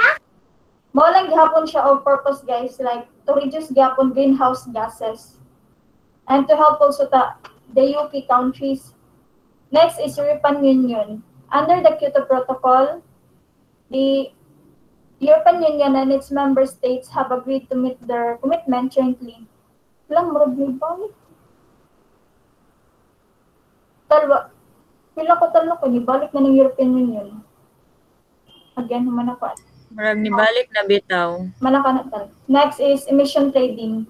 E: mo lang gihapon siya of purpose guys, like to reduce gihapon greenhouse gases and to help also the UK countries. Next is European Union. Under the Kyoto Protocol, the European Union and its member states have agreed to meet their commitment jointly. Lang murag ni balik. Pila ko ni balik na ng European Union. Again, humana ko.
F: Murag ni balik na bitaw.
E: Manaka na tal. Next is emission trading.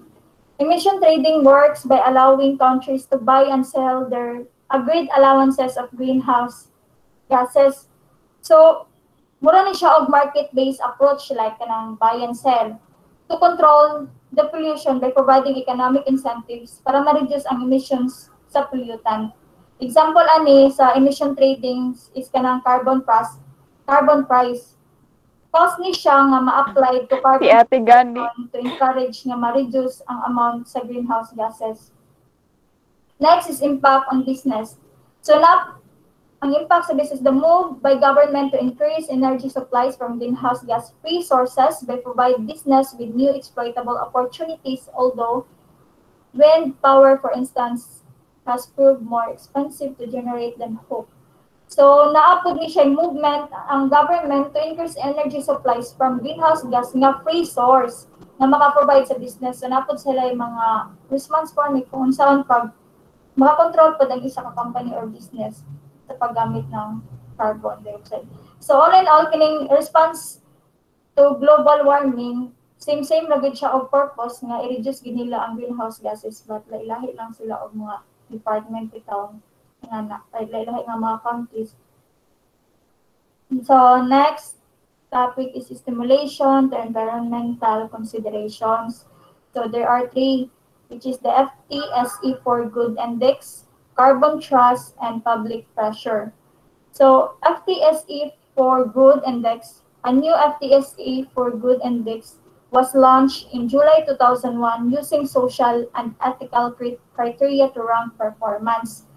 E: Emission trading works by allowing countries to buy and sell their agreed allowances of greenhouse gases. So, mura ni siya og market-based approach like kanang buy and sell to control the pollution by providing economic incentives para ma-reduce ang emissions sa pollutant. Example ani sa emission trading is kanang carbon price. Cost ni siya nga ma-apply to carbon to encourage nga ma-reduce ang amount sa greenhouse gases. Next is impact on business. So ang impact sa business, the move by government to increase energy supplies from greenhouse gas-free sources by providing business with new exploitable opportunities, although wind power, for instance, has proved more expensive to generate than hoped. So naapod ni siya movement ang government to increase energy supplies from greenhouse gas nga free source na maka-provide sa business. So naapod sila yung mga response for ni kung saan pag makakontrol po ng isa ka company or business sa paggamit ng carbon dioxide. So all in all, kining response to global warming, same lagid siya og purpose nga i-reduce ginila ang greenhouse gases, but lahi lang sila og mga department bitaw nga lahi nga mga countries. So next topic is stimulation to environmental considerations. So there are three, which is the FTSE for Good Index, Carbon Trust, and Public Pressure. So FTSE for Good Index, a new FTSE for Good Index was launched in July 2001 using social and ethical criteria to rank performance.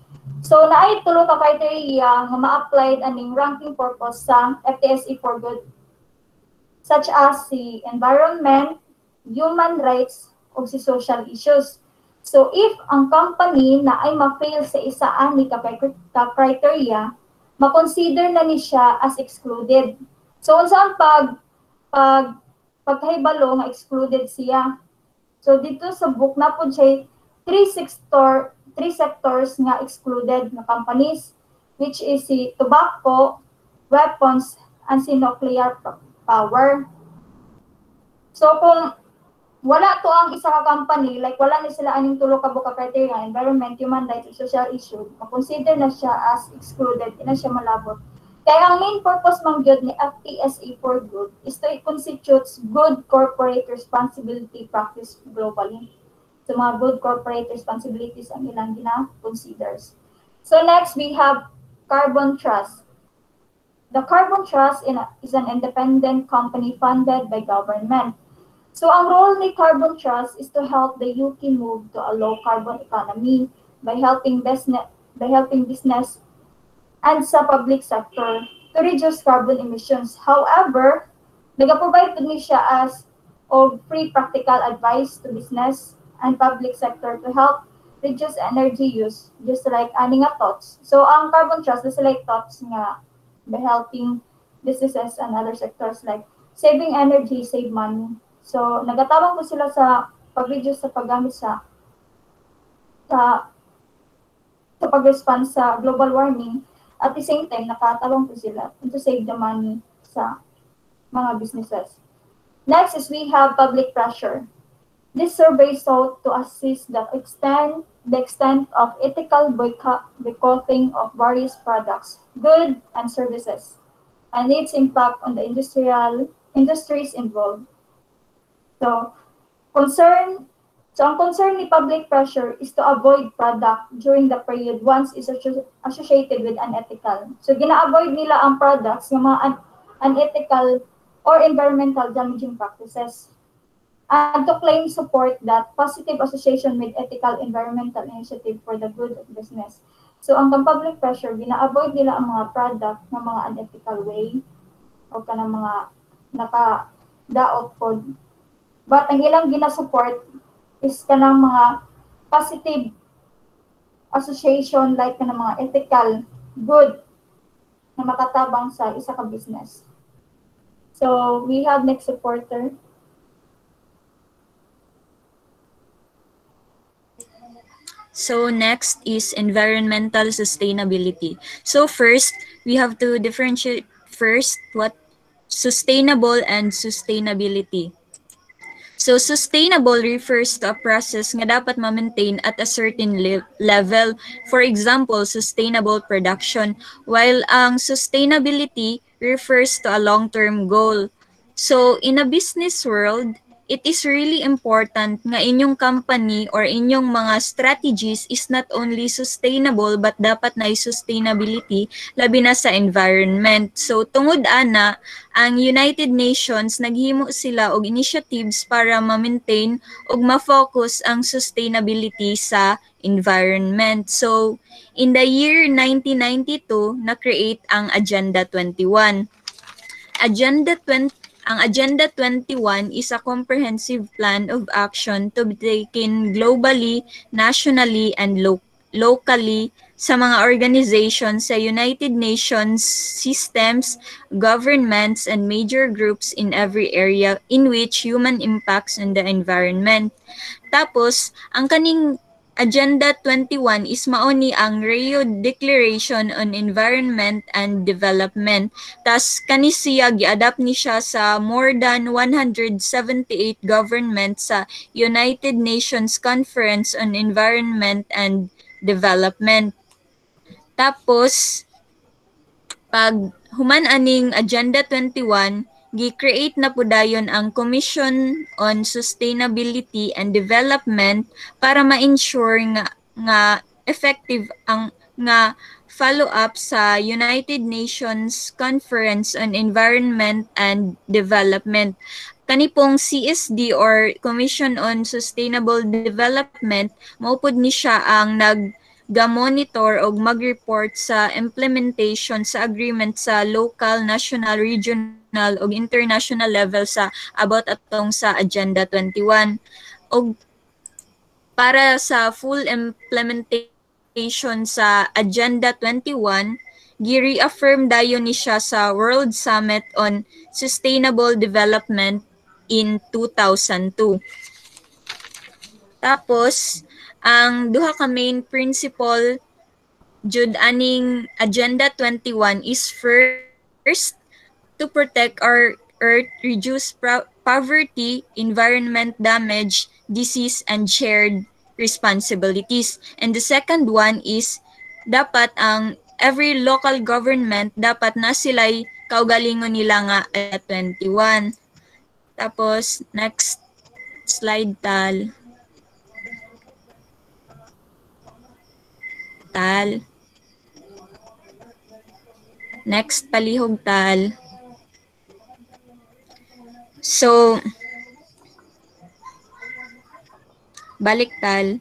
E: So naay tulo ka criteria nga ma-applied aning ranking purpose sa FTSE for Good, such as the environment, human rights, o si social issues. So if ang company na ay ma-fail sa isa ani ka criteria, ma-consider na ni siya as excluded. So unsaan pagkahibalo nga excluded siya. So dito sa book na po siya three sectors nga excluded na companies, which is si tobacco, weapons, and si nuclear power. So kung wala to ang isa ka company, like wala ni sila aning tulo ka buka criteria, environment, human rights, social issue, ma-consider na siya as excluded, na siya malabot. Kaya ang main purpose mang gyud ni FTSE for Good is to constitutes good corporate responsibility practice globally. So mga good corporate responsibilities ang ilang gina-considers. So next we have Carbon Trust. The Carbon Trust is an independent company funded by government. So ang role ni Carbon Trust is to help the UK move to a low carbon economy by helping business and sa public sector to reduce carbon emissions. However, nag-provide po ni siya as of free practical advice to business and public sector to help reduce energy use, just like ani nga thoughts. So ang carbon trust is like thoughts nga by helping businesses and other sectors like saving energy, save money. So nagatabang po sila sa pag-reduce sa paggamit sa sa pag-respond sa global warming. At the same time, nakatabang po sila to save the money sa mga businesses. Next is we have public pressure. This survey sought to assess the extent of ethical boycotting of various products, goods, and services, and its impact on the industries involved. So, ang concern ni public pressure is to avoid product during the period once is associated with unethical. So, gina-avoid nila ang products ng mga unethical or environmental damaging practices. And to claim support that positive association with ethical environmental initiative for the good of business. So, ang public pressure, gina-avoid nila ang mga product ng mga unethical way o kanang mga naka-daot po. But ang ilang gina-support is kanang mga positive association like kanang mga ethical, good, na makatabang sa isa ka business. So, we have next supporter.
F: So next is environmental sustainability. So first, we have to differentiate first what sustainable and sustainability. So sustainable refers to a process nga dapat ma-maintain at a certain level. For example, sustainable production, while ang sustainability refers to a long-term goal. So in a business world, it is really important nga inyong company or inyong mga strategies is not only sustainable but dapat na sustainability labi na sa environment. So tungod ana, ang United Nations naghimo sila og initiatives para ma-maintain ug ma-focus ang sustainability sa environment. So in the year 1992 na-create ang Agenda 21. Ang Agenda 21 is a comprehensive plan of action to be taken globally, nationally, and locally sa mga organizations sa United Nations systems, governments, and major groups in every area in which human impacts on the environment. Tapos, ang kaning Agenda 21 is mauni ang Rio Declaration on Environment and Development. Tas kani siya gi-adapt ni siya sa more than 178 governments sa United Nations Conference on Environment and Development. Tapos pag human aning Agenda 21, gi-create na po dayon ang Commission on Sustainability and Development para ma-ensure nga effective ang nga follow-up sa United Nations Conference on Environment and Development. Kani pong CSD or Commission on Sustainable Development, maupod ni siya ang ga-monitor o mag-report sa implementation sa agreement sa local, national, regional o international level sa about atong sa Agenda 21. O para sa full implementation sa Agenda 21, gi-reaffirm dayon ni siya sa World Summit on Sustainable Development in 2002. Tapos, ang duha ka main principle jud aning Agenda 21 is first, to protect our earth, reduce poverty, environment damage, disease, and shared responsibilities. And the second one is dapat ang every local government dapat na sila'y kaugalingon nila nga at 21. Tapos, next slide tal. Next, palihog tal. So, balik tal.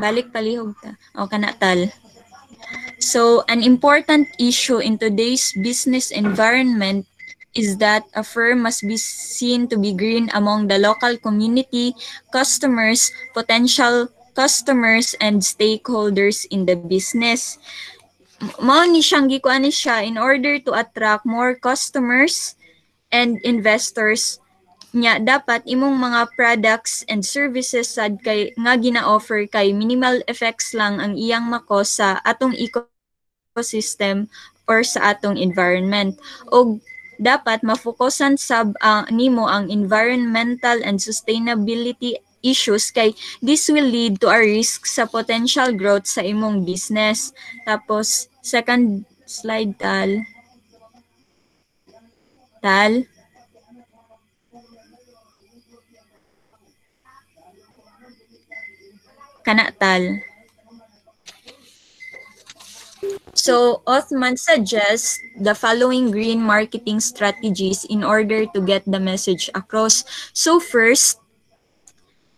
F: Balik palihog ta. O kana tal. So, an important issue in today's business environment is that a firm must be seen to be green among the local community, customers, potential customers, and stakeholders in the business. Mao ni siyang gikuan ni siya in order to attract more customers and investors nya dapat imong mga products and services sad kay nga gina-offer kay minimal effects lang ang iyang mako sa atong ecosystem or sa atong environment. Og dapat mafokusan sab nimo ang environmental and sustainability issues kay this will lead to a risk sa potential growth sa imong business. Tapos second slide tal. Kanatal. So, Othman suggests the following green marketing strategies in order to get the message across. So first,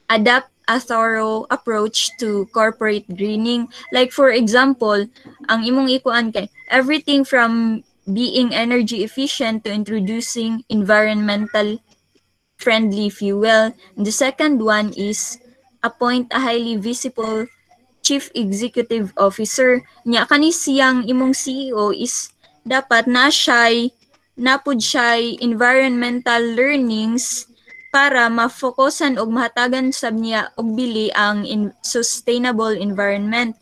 F: adapt a thorough approach to corporate greening. Like for example, ang imong ikuan kay everything from being energy efficient to introducing environmental friendly fuel. And the second one is appoint a highly visible chief executive officer. Nya kani siyang imong CEO is dapat napud siya'y environmental learnings para mafokusan og mahatagan sab niya og bili ang sustainable environment.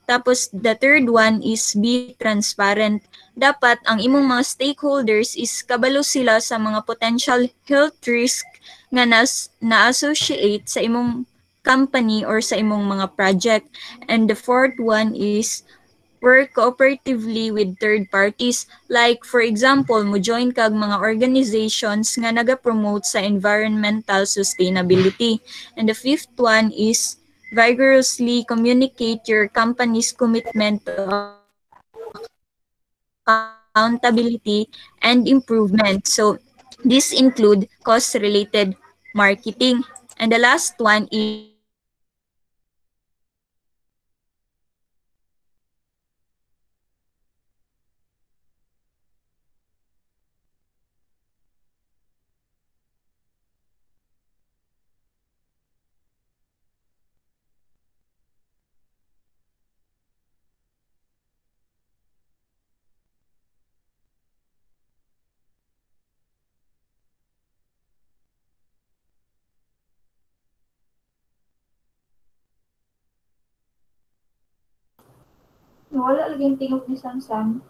F: Tapos the third one is be transparent. Dapat ang imong mga stakeholders is kabalo sila sa mga potential health risk nga na-associate sa imong company or sa imong mga project. And the fourth one is work cooperatively with third parties. Like for example, mo join kag mga organizations nga naga-promote sa environmental sustainability. And the fifth one is vigorously communicate your company's commitment to accountability and improvement. So this include cost-related marketing. And the last one is
E: Nawala lagi yung tingog ni Sansan.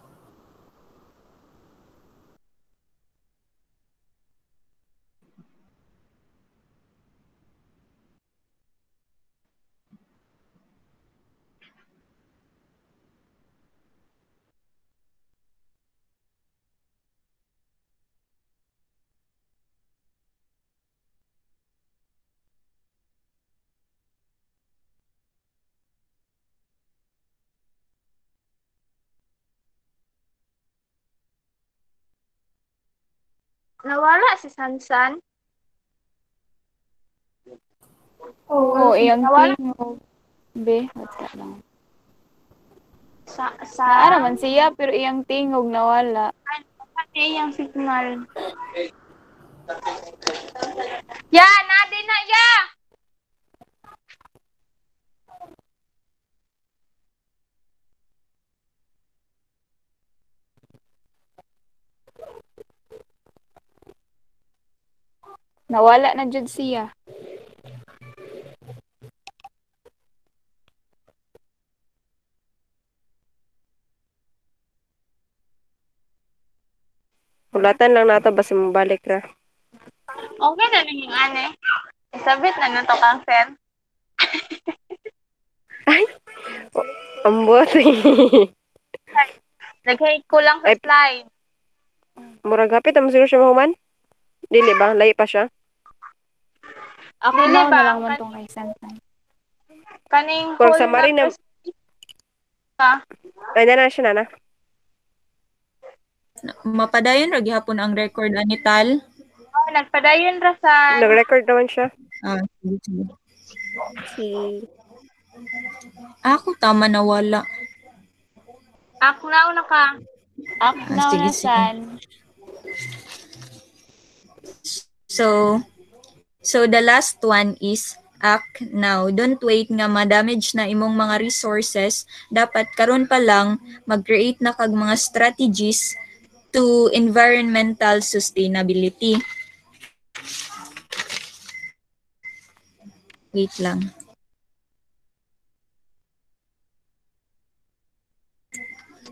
B: Nawala si Sansan.
D: Oo, iyang
B: nawala.
D: tingog. Be, what's lang.
B: Sa
D: Naa naman siya, pero iyang tingog nawala.
B: iyang signal. Ya, nadi na ya.
D: Nawala na jud siya.
C: Ulatan lang nato basta mabalik ra.
B: Okay na lang yung ane. Isabit na nito kang sen.
C: Ay! Ambot.
B: Naghay ko lang sa
C: Ay.
B: slide.
C: Murag hapit ang siguro siya mahuman? Dili ba? Layo pa siya?
D: Ako
B: Dili
D: na
B: ba?
D: lang man tong kay Sansan.
B: Kaning
C: Kung
B: whole
C: sa Mari na...
B: ka.
C: Ay, na siya na.
F: mapadayon ra gihapon ang record ani Tal.
B: Oh, nagpadayon ra sa
C: Nag-record naman siya.
F: Sige.
C: Si...
F: Ako tama nawala.
B: ako na ka.
D: Ako na
F: Sige,
D: na
F: sige.
D: San.
F: So, the last one is act now. Don't wait nga ma-damage na imong mga resources. Dapat karon pa lang mag-create na kag mga strategies to environmental sustainability. Wait lang.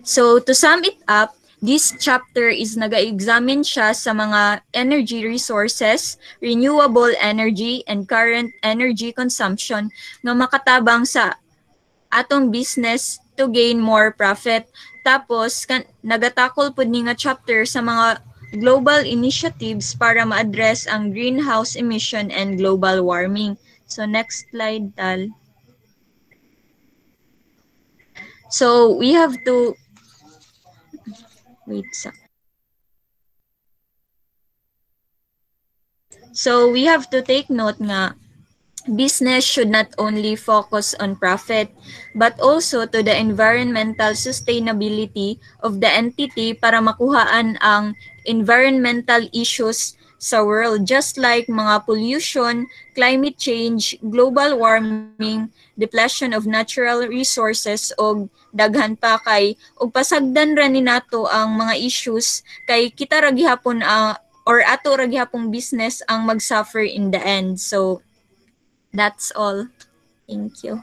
F: So, to sum it up, this chapter is naga-examine siya sa mga energy resources, renewable energy, and current energy consumption nga makatabang sa atong business to gain more profit. Tapos, nagatakol po ni nga chapter sa mga global initiatives para ma-address ang greenhouse emission and global warming. So, next slide, Tal. So, we have to wait sa. So we have to take note nga business should not only focus on profit but also to the environmental sustainability of the entity para makuhaan ang environmental issues sa world, just like mga pollution, climate change, global warming, depletion of natural resources og daghan pa kay ug pasagdan ra ni nato ang mga issues kay kita ra gihapon or ato ra gihapong business ang mag-suffer in the end. So that's all. Thank you.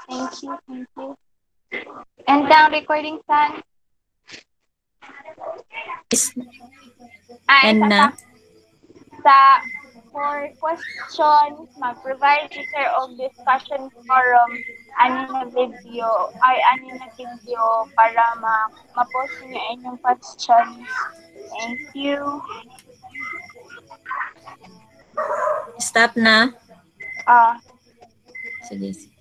B: Thank you. And down recording San.
F: And na.
B: For questions, mag-provide teacher of discussion forum ani na video para ma-post niyo inyong questions. Thank you.
F: Stop na.
B: Ah.
F: Sige.